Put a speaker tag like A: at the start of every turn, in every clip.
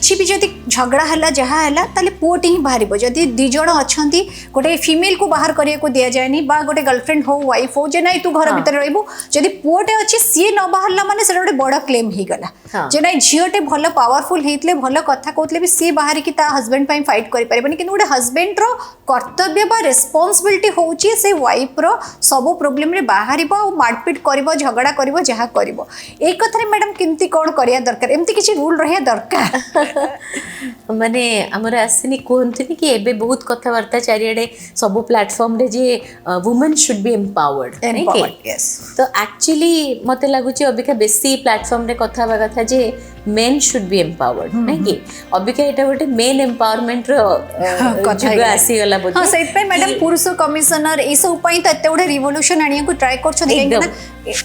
A: किसी भी जदि झगड़ा है जहाँ है ताले पुओटे ही बाहर जदि दिज अच्छा गोटे फिमेल को बाहर करने को दि जाए बा गोटे गर्लफ्रेंड हो वाइफ हो जे ना तू घर भितर रही जदि पुओटे अच्छी सी न बाहर माने से गोटे बड़ क्लेम हो गला जे ना झीटे भल पावरफुल होते भल कथा कहते भी सी बाहर की हजबैंड फाइट कर पारे कि गोटे हजबैंड कर्तव्य बा रेस्पॉन्सिबिलिटी होची से वाइफ रो सब प्रोब्लेम रे बाहर मारपिट कर झगड़ा कर जहाँ कर एक कथा मैडम केमती कौन करिया दरकार एमती किसी रूल रहा दरकार
B: माने हमर आसनी कहते कि एबे बहुत कथबार्ता चारिआडे सब प्लेटफॉर्म रे जे वुमेन शुड बी एम्पावर्ड तो एक्चुअली मते लागुची अबिका बेसी प्लेटफॉर्म रे कथा बा कथा जे मेन शुड बी एम्पावर्ड नहीं कि अबिका एटा गोटे मेन एम्पावरमेंट रो जुग आसी गला बोल
A: हां सेत पे मैडम पुरुष कमिशनर ए सब पई त एते गोटे रिवोल्यूशन आनिया को ट्राई करछ देखना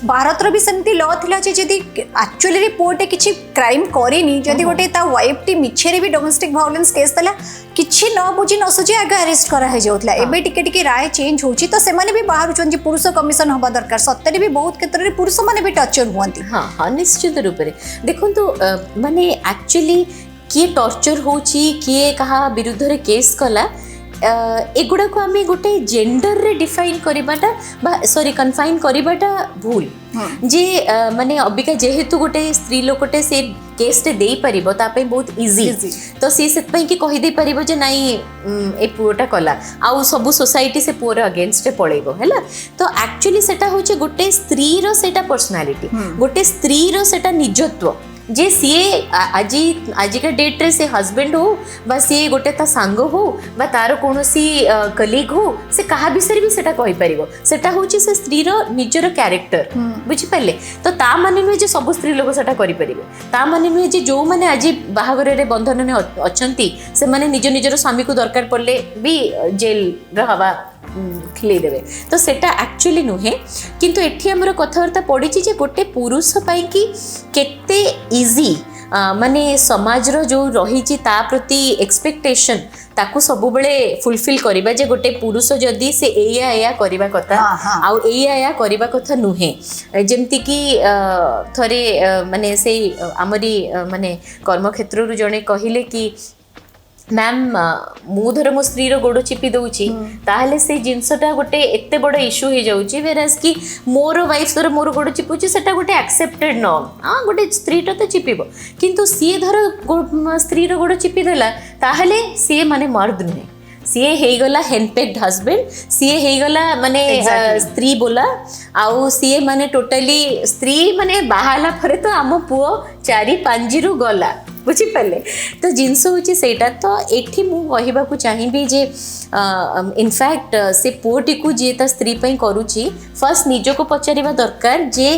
A: भारत रो भी सेमती लॉ थिला जे जदी एक्चुअली रिपोर्ट किछि क्राइम करेनी जदी गोटे ता वाइफ टी मिछरे भी डोमेस्टिक वायलेंस केस तला किछि न बुझी न सुझी आगे अरेस्ट करा है जाउतला एबे टिके टिके राय चेंज होची तो से माने भी बाहर चन जे पुरुष कमिशन होबा दरकार सत्तरे भी बहुत क्षेत्र रे पुरुष माने भी टर्चर हुआंती
B: हां हां निश्चित रूप रे देखो तो माने एक्चुअली किए टॉर्चर होची किए कहा विरुद्ध रे केस कला एगुड़ा को आम गोटे जेंडर रे डिफाइन करवाटा सॉरी कन्फाइन करवाटा भूल जे माने अबिका जेहेतु गोटे स्त्री लोकटे से केस टे देई परिबो ता पे बहुत इजी तो सी सेत पई कि कहि दे परिबो जे नाई ए पुओटा कला आउ सब सोसाइटी से पुओर अगेंस्ट रे पळेबो हैला तो एक्चुअली सेटा होचे गोटे स्त्री रो सेटा पर्सनालिटी गोटे स्त्री रो सेटा निजत्व जे सीए आज का डेट रे से हस्बैंड हो बा सी गोटे ता सांग हो बा तार कोनोसी कलीग हो से कहा विषय भी सेटा कहि परिबो सेटा होची से स्त्री रो निजर कैरेक्टर बुझी पले तो ता माने नुहे जे सब स्त्री लोग सेटा करि परिबे ता माने नुहे जे जो माने आज बाहागर रे बंधन ने अछंती से माने निज निजर स्वामी को दरकार पड़ले भी जेल रहबा खिले देवे तो सेटा एक्चुअली नुहे किंतु एठी हमर कथावार्ता पड़ी जे गोटे पुरुष पाई कि केते इजी माने समाज रो जो रही ता प्रति एक्सपेक्टेशन ताकू सब बेले फुलफिल करिबा जे गोटे पुरुष जदी से एया करिबा कथा आउ एया करिबा कथा नुहे जेमति कि थरे माने से हमरी माने कर्म क्षेत्र रु जने कहिले कि मैम मु धर मो स्त्री रो गोड़ चिपी दउची ताहले से जिंसटा गोटे एते बड़ इशू हो जाउची वेरास कि मोर वाइफ धर मोर गोड़ चिपुची सेटा गोटे एक्सेप्टेड नॉर्म हां गोटे स्त्री तो चिपिबो किंतु सी धर स्त्री रो गोड़ चिपी देला ताहले सी माने मर्द नुहे सीए हे गला हेनपेक्ड हस्बैंड सीए हे गला माने स्त्री बोला आउ सीए माने टोटली स्त्री माने बाहाला परे तो आम पुओ 4-5 रु गला बुझी पाले तो जिनस होची सेटा तो एठी मु कहिबा को चाहिबी जे इनफैक्ट से पुओटी को जे ता स्त्री पई करूची फर्स्ट निजो को पचारिबा दरकार जे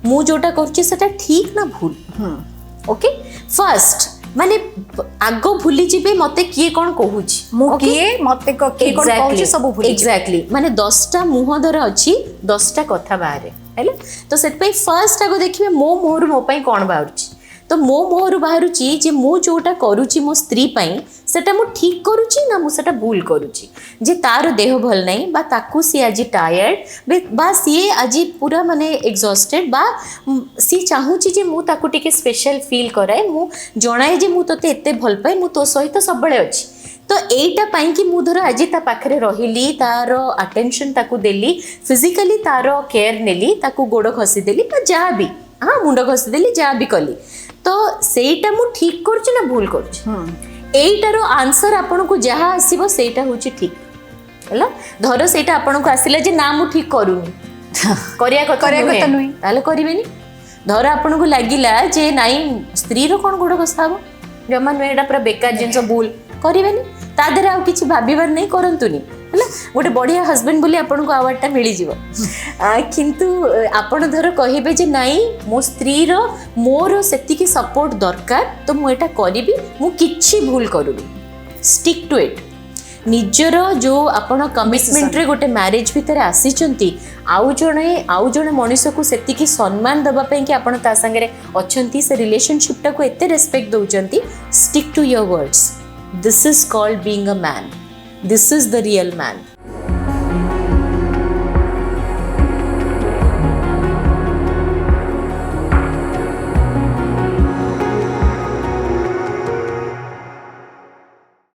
B: मु जोटा करची सेटा ठीक ना भूल ओके फर्स्ट माने आगो भूली जिबे मते किए कोन कहूची
A: मु किए मते को किए कोन कहूची सब भूली
B: एग्जैक्टली माने 10टा मुह दर अछि 10टा कथा बाहरे हैला तो सेत पई फर्स्ट आगो देखिबे मो मोर मो पई कोन बाहरुची तो मो मोहर बाहरुची जे मु जोटा करूची मो स्त्री पई सेटा मु ठीक करूची ना मु सेटा भूल करूची जे तार देह भल नहीं बा ताकू सी आज टायर्ड बा सी आज पूरा माने एग्जॉस्टेड बा सी चाहूची जे मु ताकू टिके स्पेशल फील कराए मु जणाए जे मु तोते एते भल पाए मु तो सहित सब बळे अछि तो एटा पाई कि मु धर आज ता पाखरे रहिली तार अटेंशन ताकू देली फिजिकली तार केयर नेली ताकू गोड़ खसी देली बा जा भी हां मुंड खसी देली जा भी कली तो सेटा मु ठीक करछि ना भूल करछि एटारो आंसर आपन को जहा आसीबो सेटा होछि ठीक हला धर सेटा आपन को आसिला जे ना मु ठीक करूनी करिया कथा नुई ताले करिवेनी धर आपन को लागिला जे नाई स्त्री रो कोन गोड़ बसाबो जमा नु एटा पूरा बेकार जिंस भूल करिवेनी ता देर आ किछि भाबिबार नै करंतुनी हला गोटे बढ़िया हस्बैंड बोली आपन को अवार्ड टा मिली जीवो किंतु आपन धर कहिबे जे नाई मो स्त्री रो मोर सेति की सपोर्ट दरकार तो मु एटा करिबी मु किछि भूल करूबी स्टिक टू इट निजर जो आपण कमिटमेंट रे गोटे मैरिज भितर आसीचंती आउ जणे मनुष्य को सेति की सम्मान दबा पे कि आपण ता संगे अछंती से रिलेशनशिप टा को एते रेस्पेक्ट दउचंती stick to your words this is called being a man this is the real man